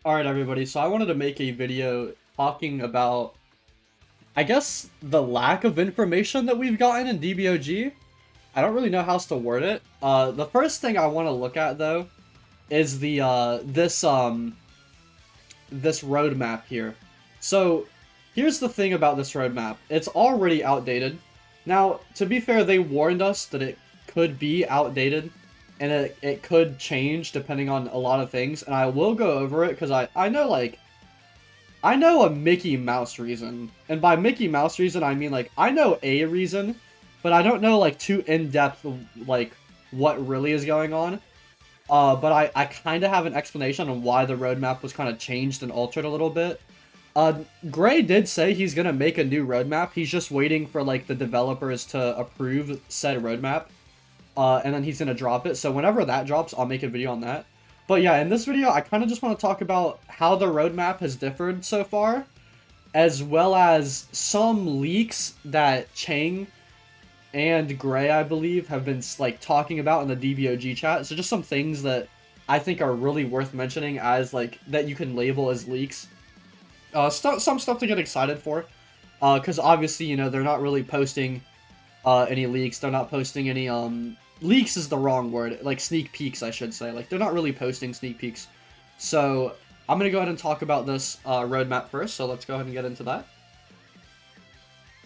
Alright everybody, so I wanted to make a video talking about, I guess, the lack of information that we've gotten in DBOG. I don't really know how else to word it. The first thing I want to look at though is this roadmap here. So here's the thing about this roadmap. It's already outdated. Now, to be fair, they warned us that it could be outdated and it could change depending on a lot of things, and I will go over it because I know, like, I know a Mickey Mouse reason. And by Mickey Mouse reason, I mean, like, I know a reason, but I don't know, like, too in-depth, like, what really is going on. But I kind of have an explanation on why the roadmap was kind of changed and altered a little bit. Gray did say he's gonna make a new roadmap. He's just waiting for, like, the developers to approve said roadmap. And then he's gonna drop it. So whenever that drops, I'll make a video on that. But yeah, in this video, I kind of just want to talk about how the roadmap has differed so far, as well as some leaks that Chang and Gray, I believe, have been, like, talking about in the DBOG chat. So just some things that I think are really worth mentioning as, like, that you can label as leaks. Some stuff to get excited for, because obviously, you know, they're not really posting any leaks. They're not posting any, leaks is the wrong word. Like, sneak peeks, I should say. Like, they're not really posting sneak peeks. So, I'm going to go ahead and talk about this roadmap first. So, let's go ahead and get into that.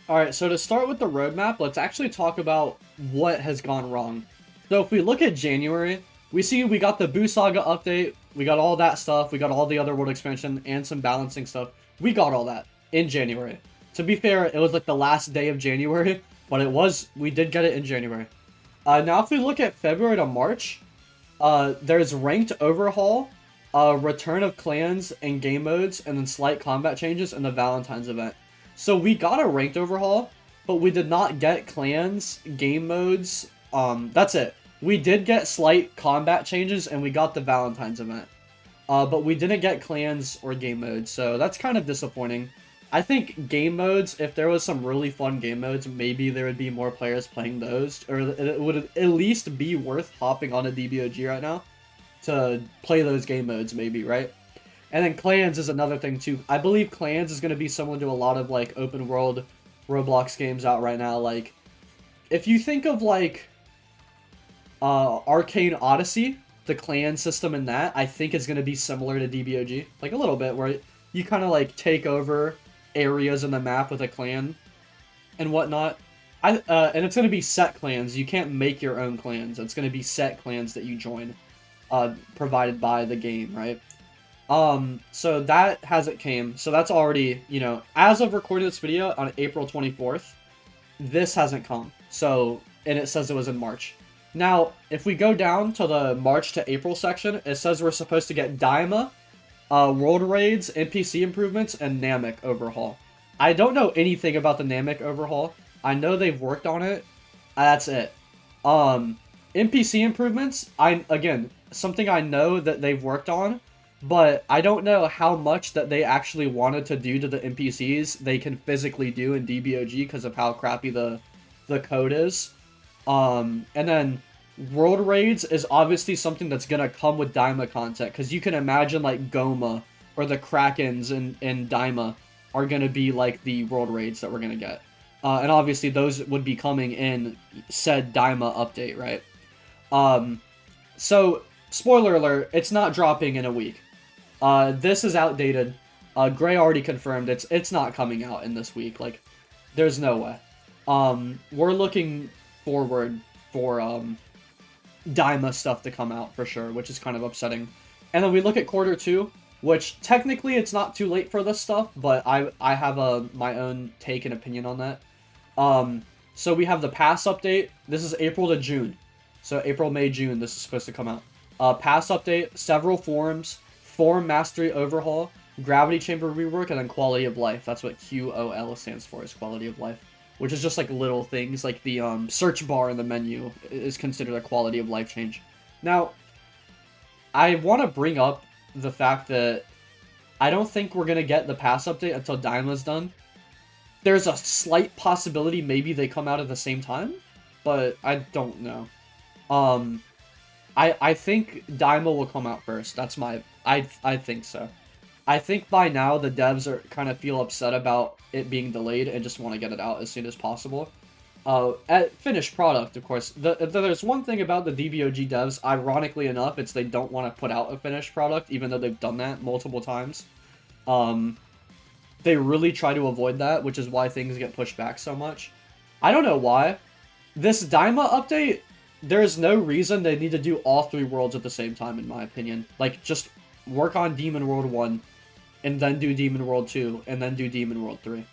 Alright, so to start with the roadmap, let's actually talk about what has gone wrong. So, if we look at January, we see we got the Boo Saga update. We got all that stuff. We got all the other world expansion and some balancing stuff. We got all that in January. To be fair, it was like the last day of January, but we did get it in January. Now, if we look at February to March, there's ranked overhaul, return of clans and game modes, and then slight combat changes in the Valentine's event. So we got a ranked overhaul, but we did not get clans, game modes. That's it. We did get slight combat changes, and we got the Valentine's event. But we didn't get clans or game modes, so that's kind of disappointing. I think game modes, if there was some really fun game modes, maybe there would be more players playing those, or it would at least be worth hopping on a DBOG right now to play those game modes, maybe, right? And then clans is another thing too. I believe clans is going to be similar to a lot of, like, open world Roblox games out right now. Like, if you think of, like, Arcane Odyssey, the clan system in that, I think it's going to be similar to DBOG, like a little bit, where you kind of, like, take over areas in the map with a clan and whatnot. And it's going to be set clans. You can't make your own clans. It's going to be set clans that you join, provided by the game, right? So that hasn't came. So that's already, you know, as of recording this video on April 24th, this hasn't come. So, and it says it was in March. Now, if we go down to the March to April section, it says we're supposed to get Daima, world raids, NPC improvements, and Namek overhaul. I don't know anything about the Namek overhaul. I know they've worked on it. That's it. NPC improvements, again, something I know that they've worked on, but I don't know how much that they actually wanted to do to the NPCs they can physically do in DBOG because of how crappy the code is. And then world raids is obviously something that's gonna come with Daima content, because you can imagine, like, Goma or the Krakens in Daima are gonna be like the world raids that we're gonna get. And obviously those would be coming in said Daima update, right? So, spoiler alert, it's not dropping in a week. This is outdated. Gray already confirmed it's not coming out in this week. Like, there's no way. We're looking forward for, Daima stuff to come out for sure, which is kind of upsetting. And then we look at quarter 2, which technically it's not too late for this stuff, but I have my own take and opinion on that. So we have the pass update. This is April to June. So April, May, June, this is supposed to come out. Pass update, several forms, form mastery overhaul, gravity chamber rework, and then quality of life. That's what QOL stands for, is quality of life. Which is just, like, little things, like the search bar in the menu is considered a quality of life change. Now, I want to bring up the fact that I don't think we're going to get the pass update until Daima's done. There's a slight possibility maybe they come out at the same time, but I don't know. I think Daima will come out first. That's my... I think so. I think by now the devs are kind of feel upset about it being delayed and just want to get it out as soon as possible. At finished product, of course. There's one thing about the DBOG devs, ironically enough, it's they don't want to put out a finished product, even though they've done that multiple times. They really try to avoid that, which is why things get pushed back so much. I don't know why. This Daima update, there's no reason they need to do all 3 worlds at the same time, in my opinion. Like, just work on Demon World 1, and then do Demon World 2, and then do Demon World 3.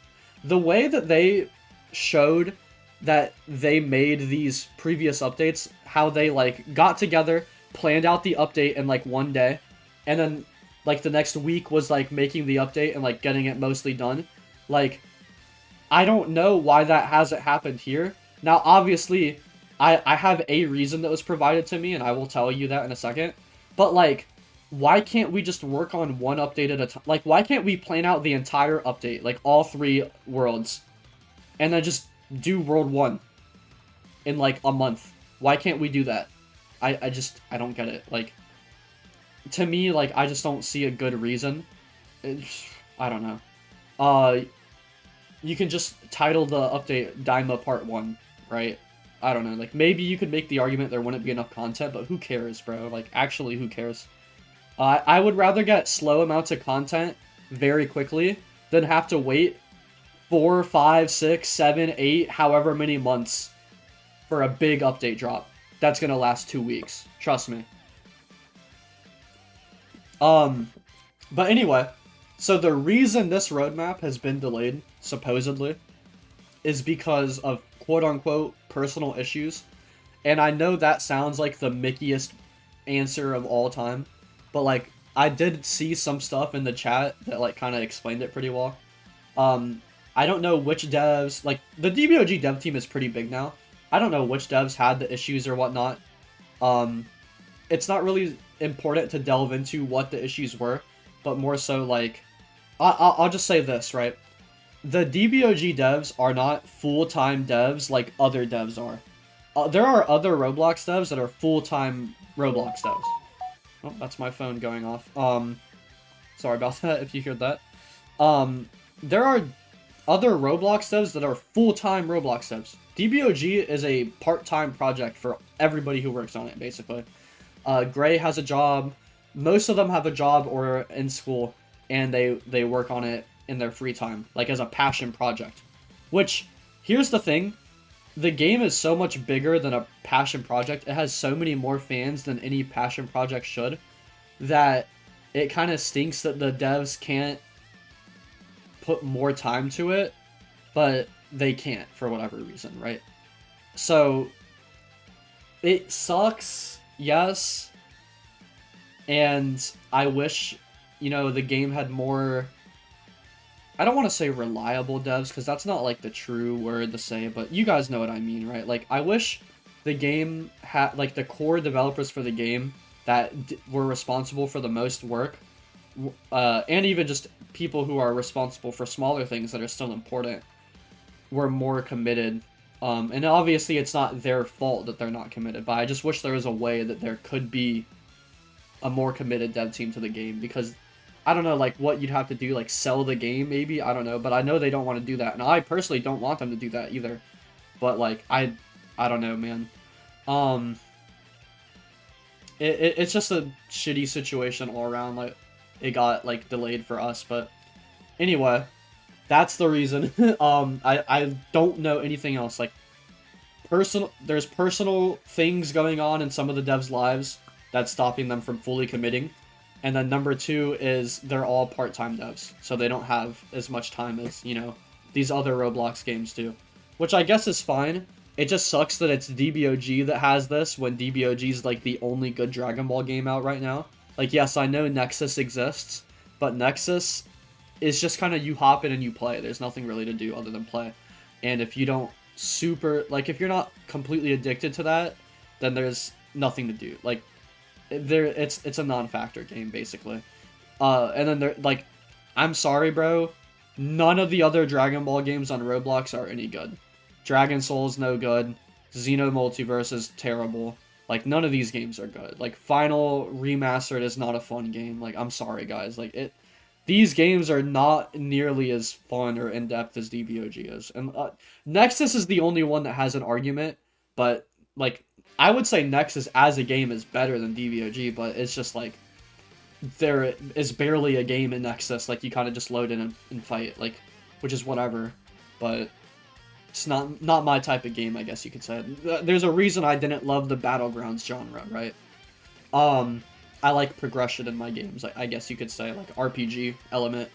The way that they showed that they made these previous updates, how they, like, got together, planned out the update in, like, one day, and then, like, the next week was, like, making the update and, like, getting it mostly done. Like, I don't know why that hasn't happened here. Now, obviously, I have a reason that was provided to me, and I will tell you that in a second. But, like, why can't we just work on one update at a time? Like, why can't we plan out the entire update, like, all 3 worlds, and then just do World 1 in, like, a month? Why can't we do that? I don't get it. Like, to me, like, I just don't see a good reason. I don't know. You can just title the update Daima Part 1, right? I don't know. Like, maybe you could make the argument there wouldn't be enough content, but who cares, bro? Like, actually, who cares? I would rather get slow amounts of content very quickly than have to wait 4, 5, 6, 7, 8, however many months for a big update drop. That's gonna last 2 weeks. Trust me. But anyway, so the reason this roadmap has been delayed, supposedly, is because of quote-unquote personal issues. And I know that sounds like the Mickiest answer of all time, but, like, I did see some stuff in the chat that, like, kind of explained it pretty well. I don't know which devs, like, the DBOG dev team is pretty big now. I don't know which devs had the issues or whatnot. It's not really important to delve into what the issues were, but more so, like, I'll just say this, right? The DBOG devs are not full-time devs like other devs are. There are other Roblox devs that are full-time Roblox devs. Oh, that's my phone going off. Sorry about that if you heard that. There are other Roblox devs that are full-time Roblox devs. DBOG is a part-time project for everybody who works on it, basically. Gray has a job. Most of them have a job or in school, and they work on it in their free time, like as a passion project. Which, here's the thing. The game is so much bigger than a passion project. It has so many more fans than any passion project should, that it kind of stinks that the devs can't put more time to it, but they can't for whatever reason, right? So, it sucks, yes, and I wish, you know, the game had more, I don't want to say reliable devs, because that's not, like, the true word to say, but you guys know what I mean, right? Like, I wish the game had, like, the core developers for the game that were responsible for the most work, and even just people who are responsible for smaller things that are still important, were more committed. And obviously it's not their fault that they're not committed, but I just wish there was a way that there could be a more committed dev team to the game, because I don't know, like, what you'd have to do, like, sell the game, maybe? I don't know, but I know they don't want to do that, and I personally don't want them to do that either. But, like, I don't know, man. It's just a shitty situation all around, like, it got, like, delayed for us, but anyway, that's the reason. I don't know anything else, like, there's personal things going on in some of the devs' lives that's stopping them from fully committing. And then number 2 is they're all part-time devs, so they don't have as much time as, you know, these other Roblox games do. Which I guess is fine. It just sucks that it's DBOG that has this, when DBOG is, like, the only good Dragon Ball game out right now. Like, yes, I know Nexus exists, but Nexus is just kind of you hop in and you play. There's nothing really to do other than play. And if you don't if you're not completely addicted to that, then there's nothing to do. Like, it's a non-factor game, basically. And then they're, like, I'm sorry, bro, none of the other Dragon Ball games on Roblox are any good. Dragon Soul's no good. Xeno Multiverse is terrible. Like, none of these games are good. Like, Final Remastered is not a fun game. Like, I'm sorry, guys. Like, these games are not nearly as fun or in-depth as DBOG is. And Nexus is the only one that has an argument, but like I would say Nexus as a game is better than DBOG, but it's just like there is barely a game in Nexus. Like you kind of just load in and fight, like, which is whatever, but it's not my type of game, I guess you could say. There's a reason I didn't love the Battlegrounds genre, right? I like progression in my games, I guess you could say, like RPG element.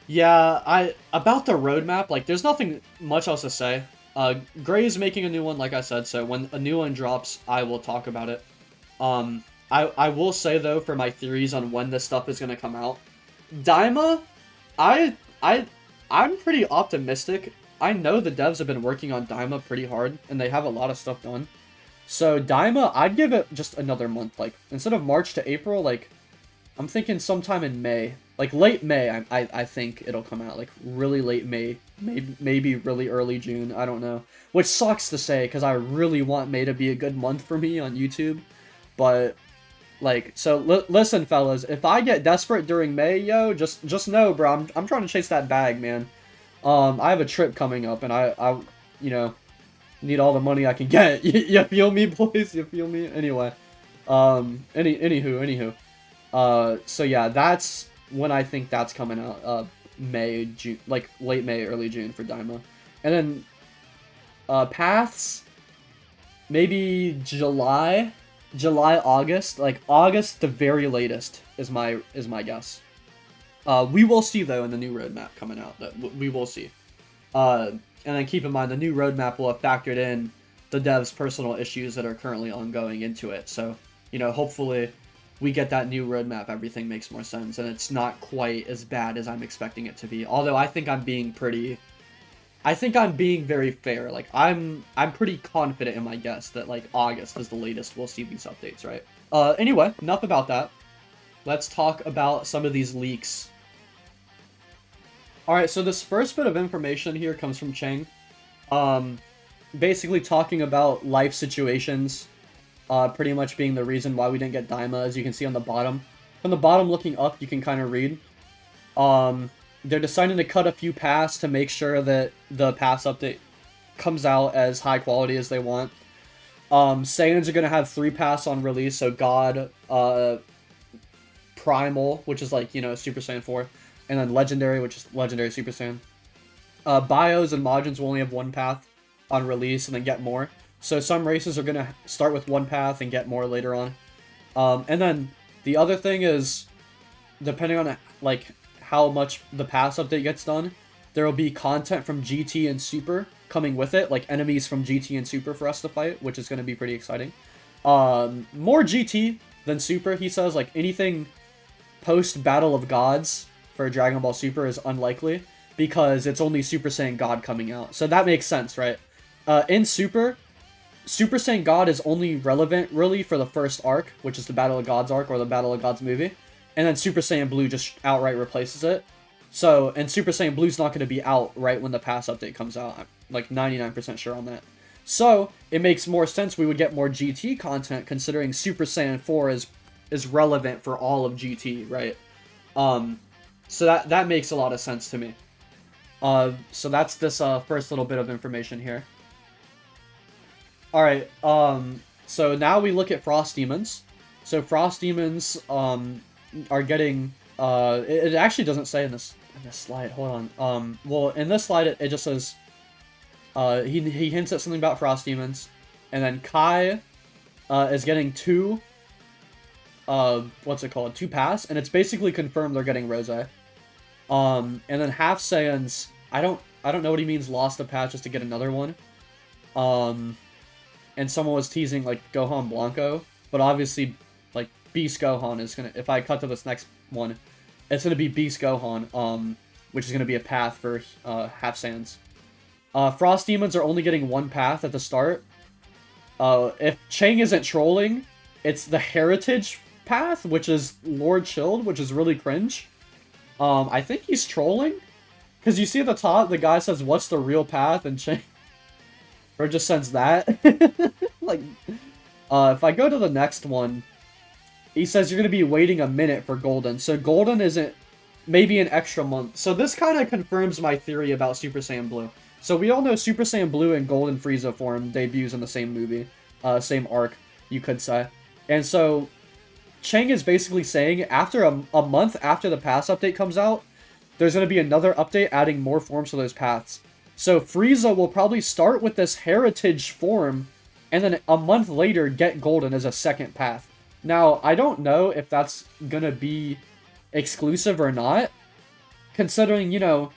Yeah, about the roadmap, like there's nothing much else to say. Gray is making a new one, like I said, so when a new one drops, I will talk about it. I will say though, for my theories on when this stuff is gonna come out, Daima, I'm pretty optimistic. I know the devs have been working on Daima pretty hard, and they have a lot of stuff done. So Daima, I'd give it just another month. Like, instead of March to April, like, I'm thinking sometime in May. Like, late May, I think it'll come out. Like, really late May. Maybe really early June. I don't know. Which sucks to say, because I really want May to be a good month for me on YouTube. But, like, so, listen, fellas. If I get desperate during May, yo, just know, bro, I'm trying to chase that bag, man. I have a trip coming up, and I you know, need all the money I can get. You feel me, boys? You feel me? Anyway, anywho. So yeah, that's when I think that's coming out. May, June, like late May, early June for Daima, and then Paths, maybe July, August, like August the very latest is my guess. We will see though in the new roadmap coming out that we will see. And then keep in mind, the new roadmap will have factored in the devs' personal issues that are currently ongoing into it. So, you know, hopefully we get that new roadmap, everything makes more sense, and it's not quite as bad as I'm expecting it to be. Although I think I'm being very fair. Like, I'm pretty confident in my guess that, like, August is the latest we'll see these updates, right? Anyway, enough about that. Let's talk about some of these leaks. Alright, so this first bit of information here comes from Cheng. Basically talking about life situations, pretty much being the reason why we didn't get Daima, as you can see on the bottom. From the bottom looking up, you can kind of read. They're deciding to cut a few paths to make sure that the paths update comes out as high quality as they want. Saiyans are going to have 3 paths on release, so God, Primal, which is like, you know, Super Saiyan 4. And then Legendary, which is Legendary Super Saiyan. Bios and Majins will only have 1 path on release and then get more. So some races are going to start with 1 path and get more later on. And then the other thing is, depending on like how much the paths update gets done, there will be content from GT and Super coming with it, like enemies from GT and Super for us to fight, which is going to be pretty exciting. More GT than Super, he says. Like anything post Battle of Gods for Dragon Ball Super is unlikely, because it's only Super Saiyan God coming out. So that makes sense, right? In Super Saiyan God is only relevant, really, for the first arc, which is the Battle of Gods arc, or the Battle of Gods movie. And then Super Saiyan Blue just outright replaces it. So, and Super Saiyan Blue's not going to be out right when the pass update comes out. I'm like 99% sure on that. So, it makes more sense we would get more GT content, considering Super Saiyan 4 is relevant for all of GT, right? So that makes a lot of sense to me. So that's this first little bit of information here. Alright, so now we look at Frost Demons. So Frost Demons are getting it actually doesn't say in this slide. Hold on. Well, in this slide it just says he hints at something about Frost Demons, and then Kai is getting 2 what's it called? 2 pass, and it's basically confirmed they're getting Rose. And then Half Saiyans, I don't know what he means lost a pass just to get another one. And someone was teasing like Gohan Blanco, but obviously like Beast Gohan is gonna, if I cut to this next one, it's gonna be Beast Gohan, which is gonna be a path for Half Saiyans. Frost Demons are only getting 1 path at the start. If Chang isn't trolling, it's the Heritage path, which is Lord Chilled, which is really cringe. I think he's trolling, because you see at the top, the guy says, "What's the real path?" and Chang or just sends that. Like, if I go to the next one, he says you're going to be waiting a minute for Golden. So Golden isn't maybe an extra month. So this kind of confirms my theory about Super Saiyan Blue. So we all know Super Saiyan Blue and Golden Frieza form debuts in the same movie. Same arc, you could say. And so Chang is basically saying after a month after the pass update comes out, there's going to be another update adding more forms to those paths. So Frieza will probably start with this heritage form, and then a month later get Golden as a second path. Now, I don't know if that's going to be exclusive or not, considering, you know,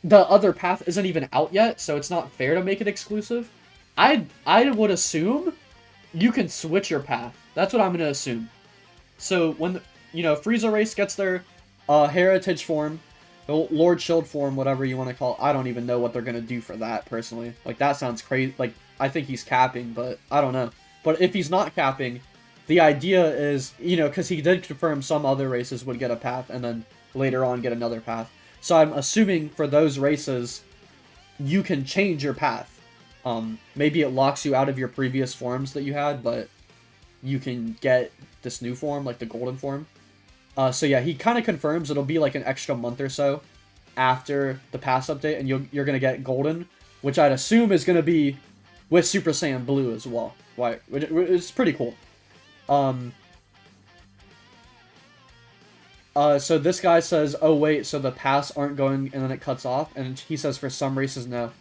the other path isn't even out yet, so it's not fair to make it exclusive. I would assume you can switch your path. That's what I'm going to assume. So when, you know, Frieza Race gets their heritage form, the Lord Shield form, whatever you want to call it, I don't even know what they're going to do for that, personally. Like, that sounds crazy. Like, I think he's capping, but I don't know. But if he's not capping, the idea is, you know, because he did confirm some other races would get a path, and then later on get another path. So I'm assuming for those races, you can change your path. Maybe it locks you out of your previous forms that you had, but you can get this new form, like the Golden form. So yeah, he kind of confirms it'll be like an extra month or so after the pass update, and you're going to get Golden, which I'd assume is going to be with Super Saiyan Blue as well. Why? It's pretty cool. So this guy says, oh wait, so the paths aren't going, and then it cuts off, and he says for some races, no.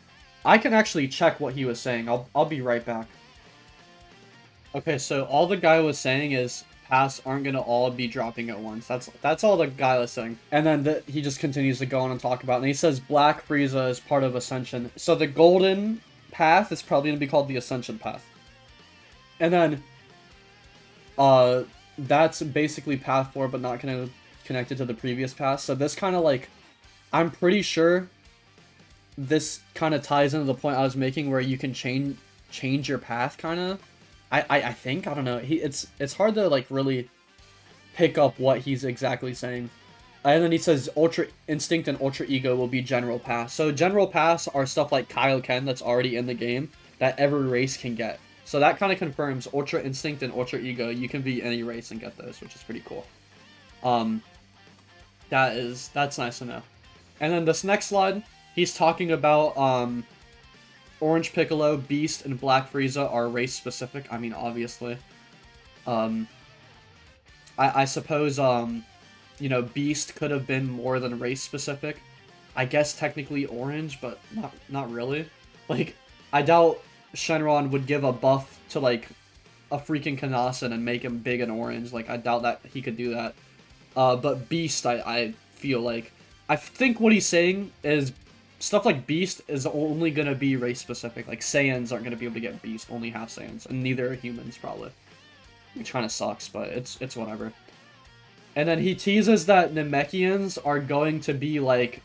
I can actually check what he was saying. I'll be right back. Okay, so all the guy was saying is paths aren't gonna all be dropping at once. That's all the guy was saying. And then he just continues to go on and talk about it. And he says Black Frieza is part of Ascension. So the Golden path is probably gonna be called the Ascension path. And then that's basically path 4, but not connected to the previous path. So this kind of like, I'm pretty sure this kind of ties into the point I was making where you can change your path, kind of. I think, I don't know. It's hard to like really pick up what he's exactly saying. And then he says Ultra Instinct and Ultra Ego will be General Pass. So General Pass are stuff like Kaioken that's already in the game that every race can get. So that kind of confirms Ultra Instinct and Ultra Ego. You can be any race and get those, which is pretty cool. That's nice to know. And then this next slide, he's talking about Orange Piccolo, Beast, and Black Frieza are race specific. I mean, obviously. I suppose you know, Beast could have been more than race specific. I guess technically Orange, but not really. Like, I doubt Shenron would give a buff to like a freaking Kanasan and make him big and orange. Like, I doubt that he could do that. But Beast, I feel like, I think what he's saying is stuff like Beast is only going to be race specific. Like, Saiyans aren't going to be able to get Beast, only half Saiyans, and neither are humans, probably. Which kind of sucks, but it's whatever. And then he teases that Namekians are going to be, like,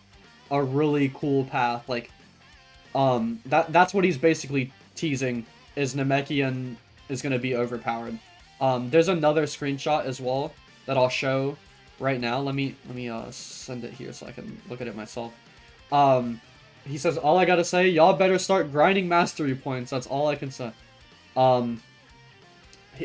a really cool path. Like, that's what he's basically teasing, is Namekian is going to be overpowered. There's another screenshot as well that I'll show right now. Let me send it here so I can look at it myself. He says, all I gotta say, y'all better start grinding mastery points. That's all I can say. And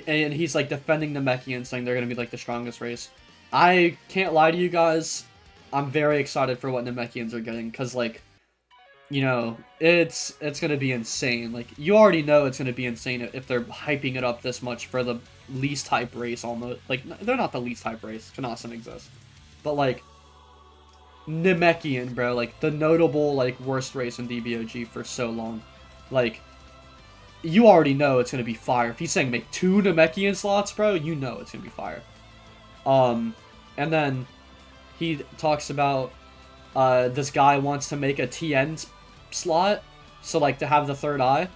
he's like defending the Namekians, saying they're gonna be like the strongest race. I can't lie to you guys, I'm very excited for what Namekians are getting, because like, you know, it's gonna be insane. Like, you already know it's gonna be insane if they're hyping it up this much for the least hype race almost. Like, they're not the least hype race, Kanasan exists. But like, Namekian, bro, like, the notable, like, worst race in DBOG for so long. Like, you already know it's gonna be fire. If he's saying make 2 Namekian slots, bro, you know it's gonna be fire. And then he talks about, this guy wants to make a TN slot, so, like, to have the third eye.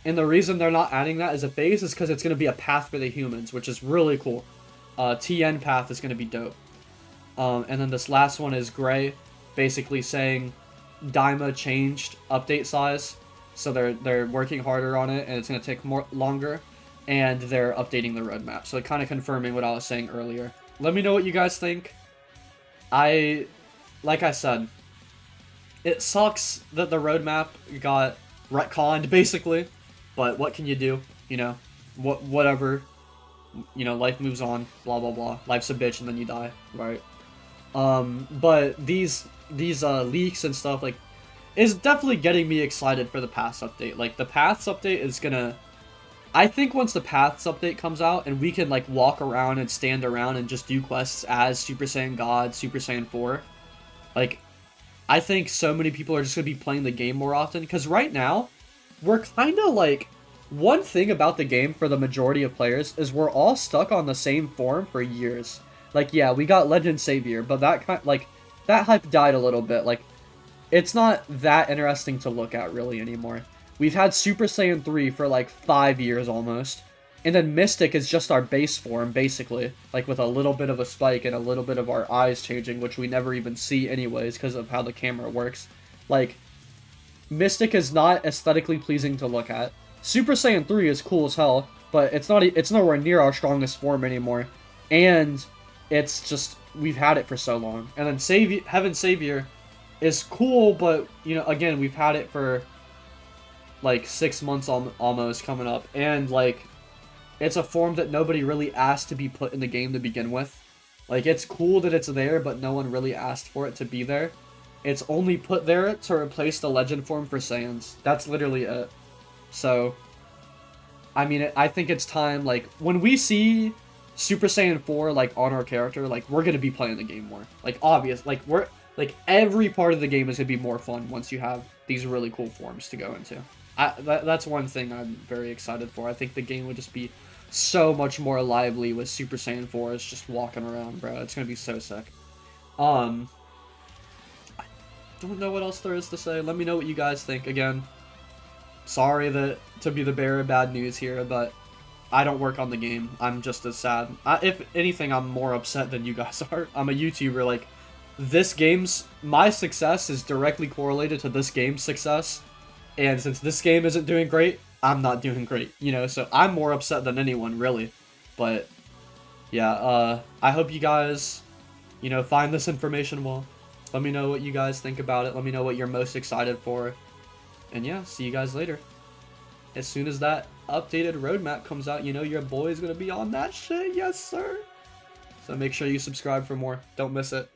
And the reason they're not adding that as a phase is because it's gonna be a path for the humans, which is really cool. TN path is gonna be dope. And then this last one is Gray, basically saying Daima changed update size, so they're working harder on it, and it's going to take longer, and they're updating the roadmap. So kind of confirming what I was saying earlier. Let me know what you guys think. Like I said, it sucks that the roadmap got retconned, basically, but what can you do? You know, whatever. You know, life moves on, blah blah blah. Life's a bitch and then you die, right? But these leaks and stuff, like, is definitely getting me excited for the Paths update. Like, the Paths update is gonna... I think once the Paths update comes out and we can, like, walk around and stand around and just do quests as Super Saiyan God, Super Saiyan 4, like, I think so many people are just gonna be playing the game more often. Because right now, we're kind of, like... One thing about the game for the majority of players is we're all stuck on the same form for years. Like, yeah, we got Legend Savior, but that hype died a little bit. Like, it's not that interesting to look at really anymore. We've had Super Saiyan 3 for like 5 years almost. And then Mystic is just our base form, basically. Like, with a little bit of a spike and a little bit of our eyes changing, which we never even see anyways because of how the camera works. Like, Mystic is not aesthetically pleasing to look at. Super Saiyan 3 is cool as hell, but it's nowhere near our strongest form anymore. And it's just, we've had it for so long. And then Heaven Savior is cool, but, you know, again, we've had it for, like, 6 months almost coming up. And, like, it's a form that nobody really asked to be put in the game to begin with. Like, it's cool that it's there, but no one really asked for it to be there. It's only put there to replace the legend form for Saiyans. That's literally it. So, I mean, I think it's time, like, when we see Super Saiyan 4, like, on our character, like, we're gonna be playing the game more. Like, obvious, like, every part of the game is gonna be more fun once you have these really cool forms to go into. That's one thing I'm very excited for. I think the game would just be so much more lively with Super Saiyan 4 just walking around, bro. It's gonna be so sick. I don't know what else there is to say. Let me know what you guys think. Again, sorry to be the bearer of bad news here, but I don't work on the game. I'm just as sad. If anything, I'm more upset than you guys are. I'm a YouTuber. Like, my success is directly correlated to this game's success. And since this game isn't doing great, I'm not doing great, you know? So I'm more upset than anyone, really. But, yeah, I hope you guys, you know, find this information well. Let me know what you guys think about it. Let me know what you're most excited for. And yeah, see you guys later. As soon as that updated roadmap comes out, you know your boy's gonna be on that shit. Yes, sir. So make sure you subscribe for more. Don't miss it.